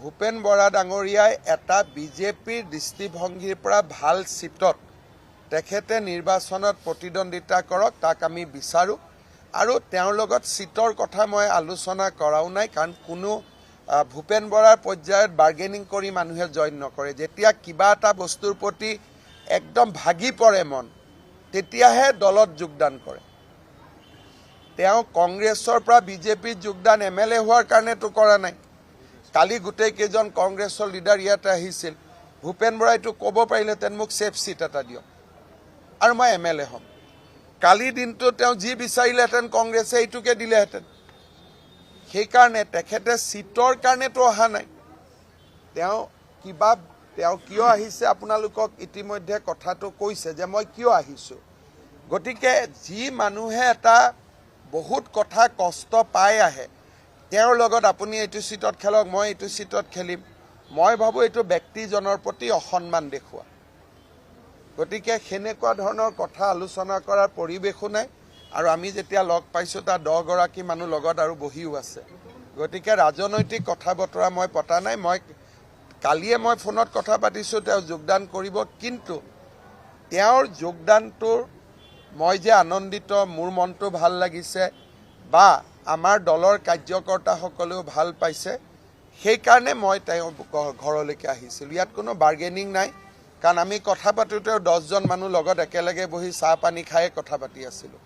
ভূপেন বৰা ডাঙৰীয়াই এটা বিজেপিৰ দৃষ্টিভংগীৰ পৰা ভাল চিটত তেখেতে নিৰ্বাচনত প্ৰতিদ্বন্দ্বিতা কৰক, তাক আমি বিচাৰোঁ। আৰু তেওঁৰ লগত চিটৰ কথা মই আলোচনা কৰাও নাই, কাৰণ কোনো ভূপেন বৰাৰ পৰ্যায়ত বাৰ্গেনিং কৰি মানুহে জইন নকৰে। যেতিয়া কিবা এটা বস্তুৰ প্ৰতি একদম ভাগি পৰে মন, তেতিয়াহে দলত যোগদান কৰে। তেওঁ কংগ্ৰেছৰ পৰা বিজেপিত যোগদান MLA হোৱাৰ কাৰণেতো কৰা নাই। কালি গোটেইকেইজন কংগ্ৰেছৰ লিডাৰ ইয়াতে আহিছিল। ভূপেন বৰাইতো ক'ব পাৰিলেহেঁতেন মোক ছেফ চিট এটা দিয়ক আৰু মই MLA হ'ম। কালি দিনটো তেওঁ যি বিচাৰিলেহেঁতেন কংগ্ৰেছে এইটোকে দিলেহেঁতেন। সেইকাৰণে তেখেতে চিটৰ কাৰণেতো অহা নাই। তেওঁ কিয় আহিছে আপোনালোকক ইতিমধ্যে কথাটো কৈছে যে মই কিয় আহিছোঁ। গতিকে যি মানুহে এটা বহুত কথা কষ্ট পাই আহে, তেওঁৰ লগত আপুনি এইটো চিটত খেলক, মই এইটো চিটত খেলিম, মই ভাবোঁ এইটো ব্যক্তিজনৰ প্ৰতি অসন্মান দেখুওৱা। গতিকে সেনেকুৱা ধৰণৰ কথা আলোচনা কৰাৰ পৰিৱেশো নাই। আৰু আমি যেতিয়া লগ পাইছোঁ তাত 10 গৰাকী মানুহ লগত আৰু বহিও আছে। গতিকে ৰাজনৈতিক কথা বতৰা মই পতা নাই। কালিয়ে মই ফোনত কথা পাতিছোঁ, তেওঁ যোগদান কৰিব। কিন্তু তেওঁৰ যোগদানটোৰ মই যে আনন্দিত, মোৰ মনটো ভাল লাগিছে বা আমাৰ দলৰ কাৰ্যকৰ্তাসকলেও ভাল পাইছে, সেইকাৰণে মই তেওঁ ঘৰলৈকে আহিছিলোঁ। ইয়াত কোনো বাৰ্গেনিং নাই, কাৰণ আমি কথা পাতোঁতেও 10জন মানুহ লগত একেলগে বহি চাহ পানী খায়ে কথা পাতি আছিলোঁ।